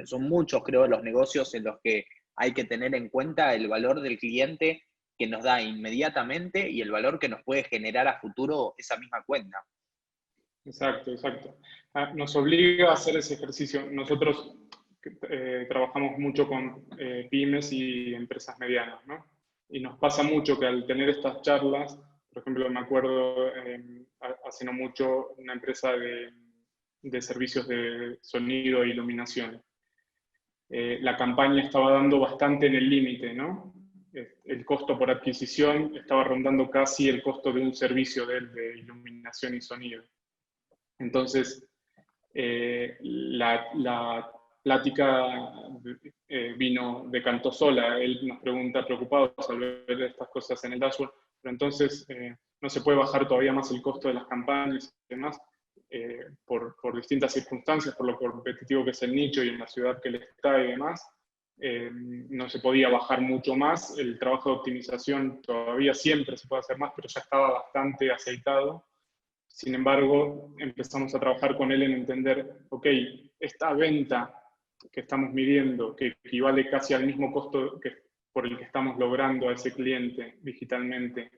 Son muchos, creo, los negocios en los que hay que tener en cuenta el valor del cliente que nos da inmediatamente y el valor que nos puede generar a futuro esa misma cuenta. Exacto, exacto. Nos obliga a hacer ese ejercicio. Nosotros trabajamos mucho con pymes y empresas medianas, ¿no? Y nos pasa mucho que al tener estas charlas, por ejemplo, me acuerdo hace no mucho una empresa de servicios de sonido e iluminación. La campaña estaba dando bastante en el límite, ¿no? El costo por adquisición estaba rondando casi el costo de un servicio de iluminación y sonido. Entonces, la plática decantó sola. Él nos pregunta preocupado al ver estas cosas en el dashboard, pero entonces no se puede bajar todavía más el costo de las campañas y demás, por distintas circunstancias, por lo competitivo que es el nicho y en la ciudad que le está y demás. No se podía bajar mucho más. El trabajo de optimización todavía siempre se puede hacer más, pero ya estaba bastante aceitado. Sin embargo, empezamos a trabajar con él en entender, ok, esta venta que estamos midiendo, que equivale casi al mismo costo por el que estamos logrando a ese cliente digitalmente,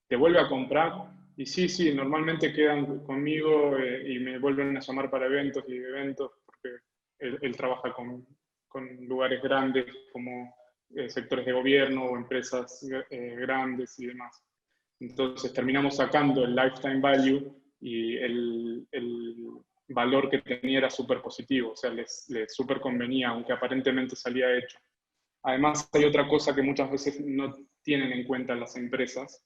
¿te vuelve a comprar? Y sí, normalmente quedan conmigo y me vuelven a llamar para eventos y eventos, porque él trabaja con lugares grandes como sectores de gobierno o empresas grandes y demás. Entonces terminamos sacando el lifetime value y el valor que tenía era súper positivo, o sea, les súper convenía, aunque aparentemente salía hecho. Además, hay otra cosa que muchas veces no tienen en cuenta las empresas,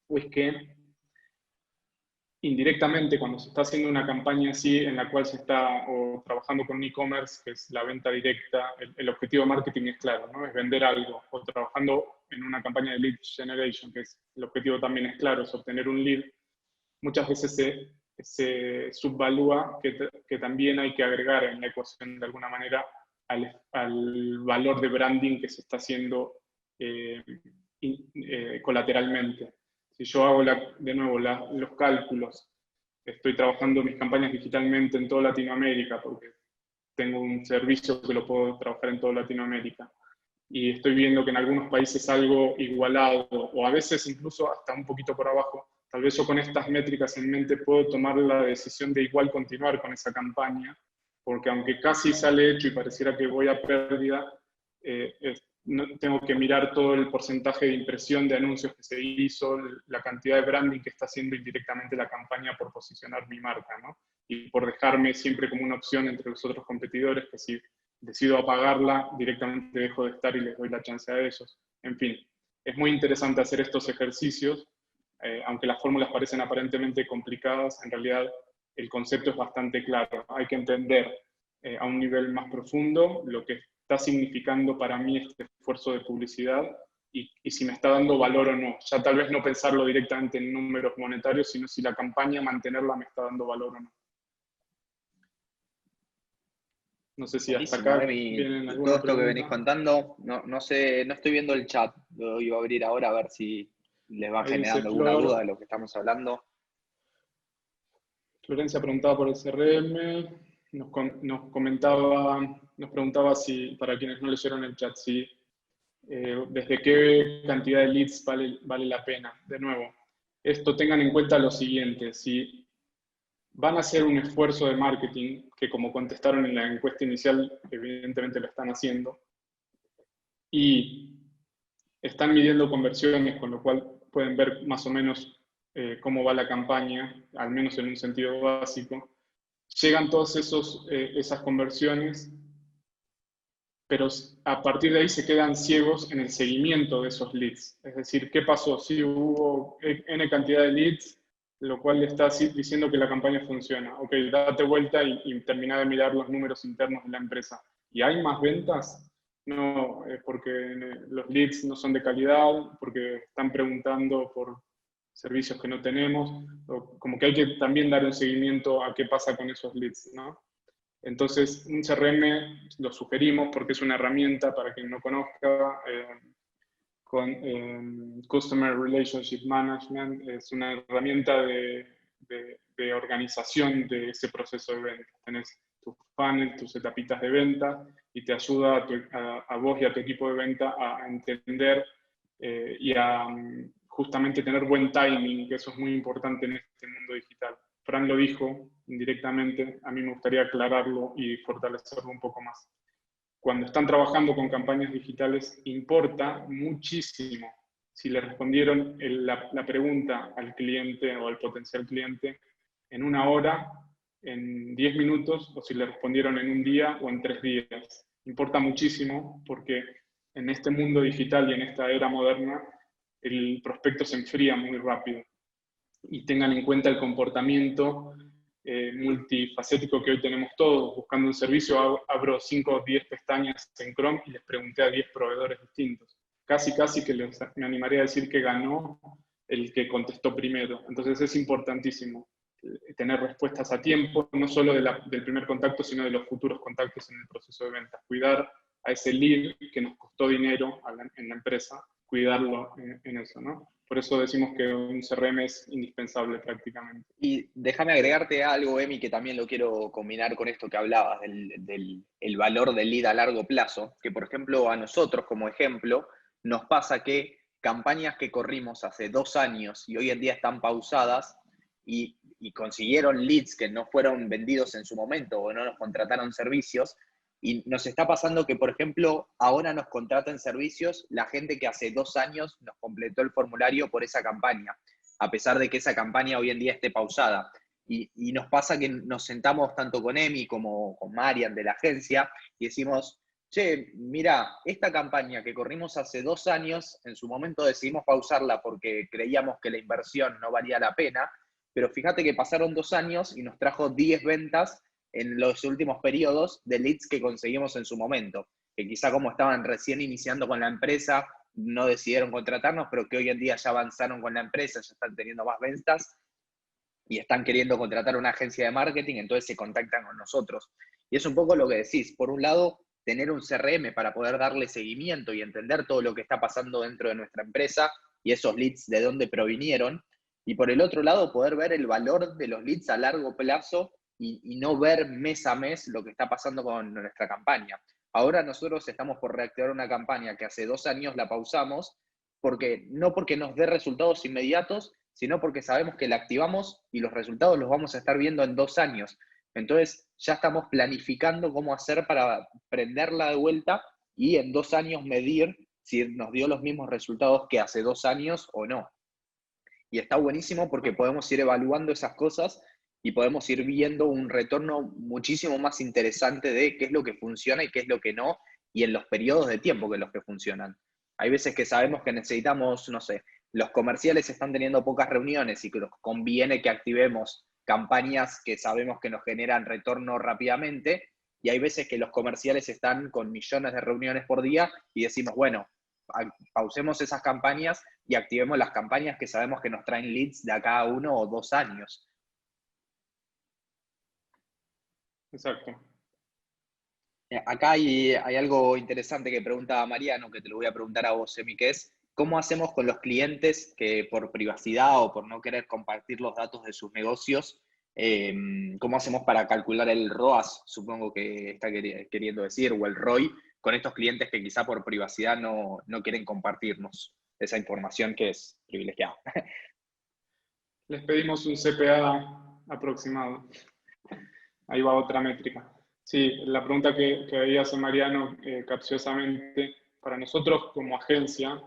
es que indirectamente cuando se está haciendo una campaña así en la cual se está o trabajando con un e-commerce, que es la venta directa, el objetivo de marketing es claro, ¿no? Es vender algo, o trabajando en una campaña de lead generation, que es el objetivo también es claro, es obtener un lead. Muchas veces se subvalúa que también hay que agregar en la ecuación de alguna manera al valor de branding que se está haciendo colateralmente. Si yo hago de nuevo los cálculos, estoy trabajando mis campañas digitalmente en toda Latinoamérica, porque tengo un servicio que lo puedo trabajar en toda Latinoamérica, y estoy viendo que en algunos países algo igualado, o a veces incluso hasta un poquito por abajo, tal vez yo con estas métricas en mente puedo tomar la decisión de igual continuar con esa campaña, porque aunque casi sale hecho y pareciera que voy a pérdida, tengo que mirar todo el porcentaje de impresión de anuncios que se hizo, la cantidad de branding que está haciendo indirectamente la campaña por posicionar mi marca, ¿no? Y por dejarme siempre como una opción entre los otros competidores, que si decido apagarla, directamente dejo de estar y les doy la chance a ellos. En fin, es muy interesante hacer estos ejercicios, aunque las fórmulas parecen aparentemente complicadas, en realidad el concepto es bastante claro. Hay que entender a un nivel más profundo lo que está significando para mí este esfuerzo de publicidad y si me está dando valor o no. Ya tal vez no pensarlo directamente en números monetarios, sino si la campaña, mantenerla, me está dando valor o no. No sé si hasta Buenísimo, acá Emi. vienen Todo alguna esto que venís pregunta. contando, no sé, no estoy viendo el chat. Lo iba a abrir ahora a ver si les va Ahí dice generando alguna duda de Flor, lo que estamos hablando. Florencia preguntaba por el CRM, nos comentaba, nos preguntaba si, para quienes no leyeron el chat, si desde qué cantidad de leads vale la pena. De nuevo, esto tengan en cuenta lo siguiente, si van a hacer un esfuerzo de marketing, que como contestaron en la encuesta inicial, evidentemente lo están haciendo, y están midiendo conversiones, con lo cual pueden ver más o menos cómo va la campaña, al menos en un sentido básico. Llegan todas esas conversiones, pero a partir de ahí se quedan ciegos en el seguimiento de esos leads. Es decir, ¿qué pasó? Sí, hubo N cantidad de leads, lo cual le está diciendo que la campaña funciona. Ok, date vuelta y termina de mirar los números internos de la empresa. ¿Y hay más ventas? No, es porque los leads no son de calidad, porque están preguntando por servicios que no tenemos, o como que hay que también dar un seguimiento a qué pasa con esos leads, ¿no? Entonces, un CRM lo sugerimos porque es una herramienta, para quien no conozca, con Customer Relationship Management, es una herramienta de organización de ese proceso de venta. Tenés tus funnel, tus etapitas de venta y te ayuda a vos y a tu equipo de venta a entender y a justamente tener buen timing, que eso es muy importante en este mundo digital. Fran lo dijo indirectamente, a mí me gustaría aclararlo y fortalecerlo un poco más. Cuando están trabajando con campañas digitales, importa muchísimo si le respondieron la pregunta al cliente o al potencial cliente en una hora, en 10 minutos, o si le respondieron en un día o en 3 días. Importa muchísimo porque en este mundo digital y en esta era moderna, el prospecto se enfría muy rápido. Y tengan en cuenta el comportamiento multifacético que hoy tenemos todos. Buscando un servicio, abro 5 o 10 pestañas en Chrome y les pregunté a 10 proveedores distintos. Casi que me animaría a decir que ganó el que contestó primero. Entonces es importantísimo tener respuestas a tiempo, no solo del primer contacto, sino de los futuros contactos en el proceso de ventas. Cuidar a ese lead que nos costó dinero en la empresa, cuidarlo en eso, ¿no? Por eso decimos que un CRM es indispensable prácticamente. Y déjame agregarte algo, Emi, que también lo quiero combinar con esto que hablabas, el valor del lead a largo plazo, que por ejemplo a nosotros como ejemplo nos pasa que campañas que corrimos hace 2 años y hoy en día están pausadas y consiguieron leads que no fueron vendidos en su momento o no nos contrataron servicios, y nos está pasando que, por ejemplo, ahora nos contratan servicios la gente que hace 2 años nos completó el formulario por esa campaña, a pesar de que esa campaña hoy en día esté pausada. Y nos pasa que nos sentamos tanto con Emi como con Marian de la agencia y decimos, che, mira, esta campaña que corrimos hace 2 años, en su momento decidimos pausarla porque creíamos que la inversión no valía la pena, pero fíjate que pasaron 2 años y nos trajo 10 ventas en los últimos periodos de leads que conseguimos en su momento, que quizá como estaban recién iniciando con la empresa, no decidieron contratarnos, pero que hoy en día ya avanzaron con la empresa, ya están teniendo más ventas y están queriendo contratar una agencia de marketing, entonces se contactan con nosotros. Y es un poco lo que decís, por un lado, tener un CRM para poder darle seguimiento y entender todo lo que está pasando dentro de nuestra empresa y esos leads de dónde provinieron, y por el otro lado, poder ver el valor de los leads a largo plazo y no ver mes a mes lo que está pasando con nuestra campaña. Ahora nosotros estamos por reactivar una campaña que hace 2 años la pausamos, no porque nos dé resultados inmediatos, sino porque sabemos que la activamos y los resultados los vamos a estar viendo en 2 años. Entonces, ya estamos planificando cómo hacer para prenderla de vuelta y en 2 años medir si nos dio los mismos resultados que hace 2 años o no. Y está buenísimo porque podemos ir evaluando esas cosas y podemos ir viendo un retorno muchísimo más interesante de qué es lo que funciona y qué es lo que no, y en los periodos de tiempo que los que funcionan. Hay veces que sabemos que necesitamos, no sé, los comerciales están teniendo pocas reuniones y que nos conviene que activemos campañas que sabemos que nos generan retorno rápidamente, y hay veces que los comerciales están con millones de reuniones por día y decimos, bueno, pausemos esas campañas y activemos las campañas que sabemos que nos traen leads de acá a 1 o 2 años. Exacto. Acá hay algo interesante que pregunta Mariano, que te lo voy a preguntar a vos, Emi, que es, ¿cómo hacemos con los clientes que por privacidad o por no querer compartir los datos de sus negocios, cómo hacemos para calcular el ROAS, supongo que está queriendo decir, o el ROI, con estos clientes que quizá por privacidad no quieren compartirnos esa información que es privilegiada? Les pedimos un CPA aproximado. Ahí va otra métrica. Sí, la pregunta que ahí hace Mariano capciosamente, para nosotros como agencia,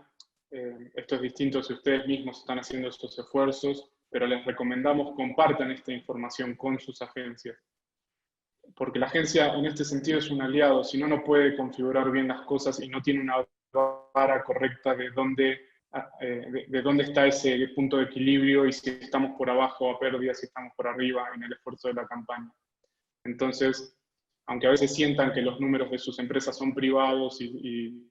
esto es distinto si ustedes mismos están haciendo estos esfuerzos, pero les recomendamos compartan esta información con sus agencias. Porque la agencia en este sentido es un aliado, si no, no puede configurar bien las cosas y no tiene una vara correcta de dónde está ese punto de equilibrio y si estamos por abajo a pérdida, si estamos por arriba en el esfuerzo de la campaña. Entonces, aunque a veces sientan que los números de sus empresas son privados y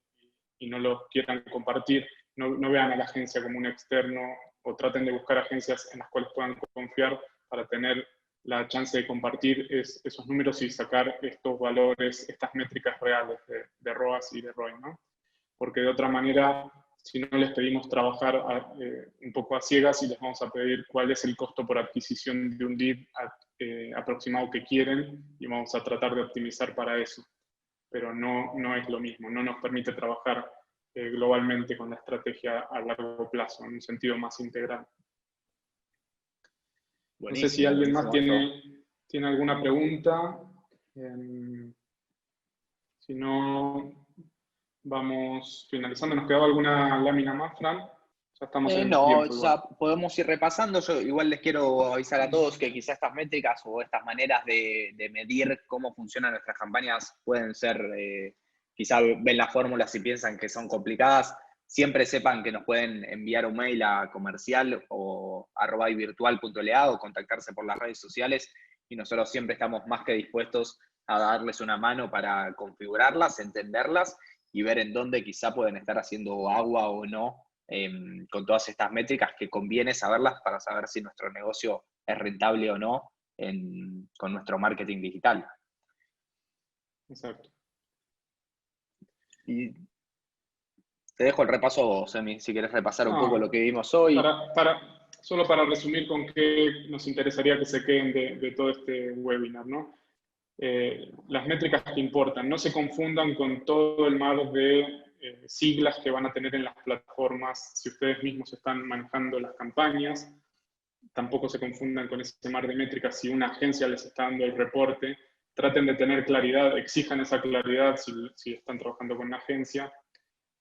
no los quieran compartir, no vean a la agencia como un externo o traten de buscar agencias en las cuales puedan confiar para tener la chance de compartir esos números y sacar estos valores, estas métricas reales de ROAS y de ROI, ¿no? Porque de otra manera, si no les pedimos trabajar un poco a ciegas y les vamos a pedir cuál es el costo por adquisición de un lead aproximado que quieren y vamos a tratar de optimizar para eso. Pero no es lo mismo, no nos permite trabajar globalmente con la estrategia a largo plazo, en un sentido más integral. Buenísimo, no sé si alguien más buenísimo. tiene alguna pregunta. Si no, vamos finalizando. ¿Nos quedaba alguna lámina más, Fran? Ya estamos en No, tiempo igual. ya podemos ir repasando. Yo igual les quiero avisar a todos que quizá estas métricas o estas maneras de medir cómo funcionan nuestras campañas pueden ser, quizá ven las fórmulas y piensan que son complicadas. Siempre sepan que nos pueden enviar un mail a comercial o @virtual.la o contactarse por las redes sociales y nosotros siempre estamos más que dispuestos a darles una mano para configurarlas, entenderlas y ver en dónde quizá pueden estar haciendo agua o no con todas estas métricas que conviene saberlas para saber si nuestro negocio es rentable o no con nuestro marketing digital. Exacto. Y te dejo el repaso, Semi, si quieres repasar un poco lo que vimos hoy. Solo para resumir con qué nos interesaría que se queden de todo este webinar, ¿no? Las métricas que importan, no se confundan con todo el mar de siglas que van a tener en las plataformas si ustedes mismos están manejando las campañas. Tampoco se confundan con ese mar de métricas si una agencia les está dando el reporte. Traten de tener claridad, exijan esa claridad si están trabajando con una agencia.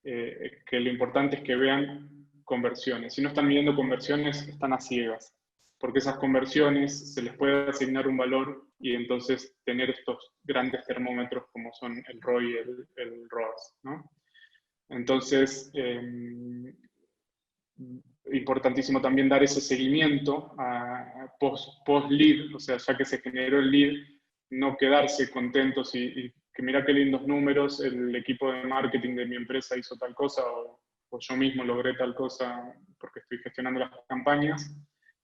Que lo importante es que vean conversiones. Si no están midiendo conversiones, están a ciegas, porque esas conversiones se les puede asignar un valor y entonces tener estos grandes termómetros como son el ROI y el ROAS, ¿no? Entonces, importantísimo también dar ese seguimiento a post-lead, o sea, ya que se generó el lead, no quedarse contentos y que mira qué lindos números, el equipo de marketing de mi empresa hizo tal cosa o yo mismo logré tal cosa porque estoy gestionando las campañas,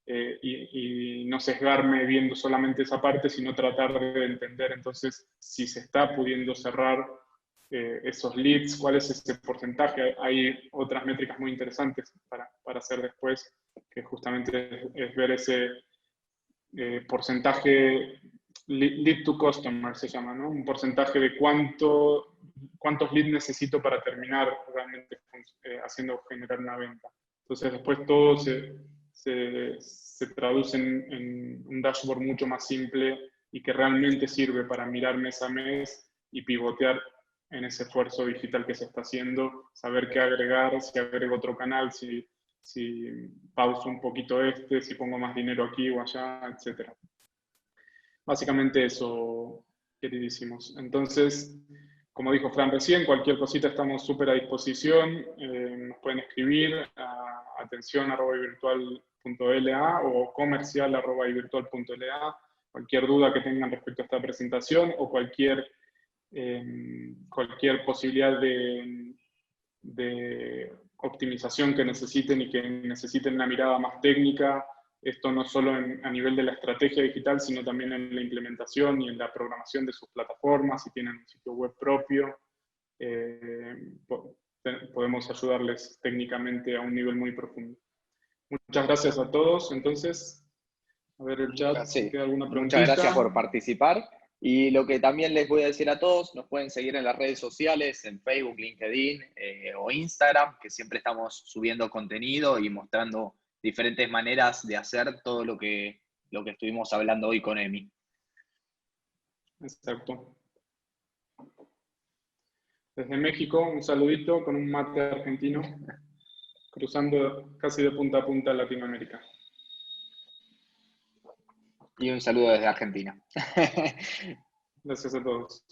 y no sesgarme viendo solamente esa parte, sino tratar de entender entonces si se está pudiendo cerrar esos leads, cuál es ese porcentaje. Hay otras métricas muy interesantes para hacer después, que justamente es ver ese porcentaje, lead to customer se llama, ¿no? Un porcentaje de cuántos leads necesito para terminar realmente haciendo generar una venta. Entonces después todo se traduce en un dashboard mucho más simple y que realmente sirve para mirar mes a mes y pivotear en ese esfuerzo digital que se está haciendo, saber qué agregar, si agrego otro canal, si pauso un poquito si pongo más dinero aquí o allá, etc. Básicamente eso, queridísimos. Entonces, como dijo Fran recién, cualquier cosita estamos súper a disposición. Nos pueden escribir a atención@virtual.la o comercial@virtual.la. Cualquier duda que tengan respecto a esta presentación o cualquier posibilidad de optimización que necesiten y que necesiten una mirada más técnica. Esto no solo a nivel de la estrategia digital, sino también en la implementación y en la programación de sus plataformas, si tienen un sitio web propio. Podemos ayudarles técnicamente a un nivel muy profundo. Muchas gracias a todos. Entonces, a ver el chat, si queda alguna preguntita. Muchas gracias por participar. Y lo que también les voy a decir a todos, nos pueden seguir en las redes sociales, en Facebook, LinkedIn o Instagram, que siempre estamos subiendo contenido y mostrando diferentes maneras de hacer todo lo que estuvimos hablando hoy con Emi. Exacto. Desde México, un saludito con un mate argentino, cruzando casi de punta a punta Latinoamérica. Y un saludo desde Argentina. Gracias a todos.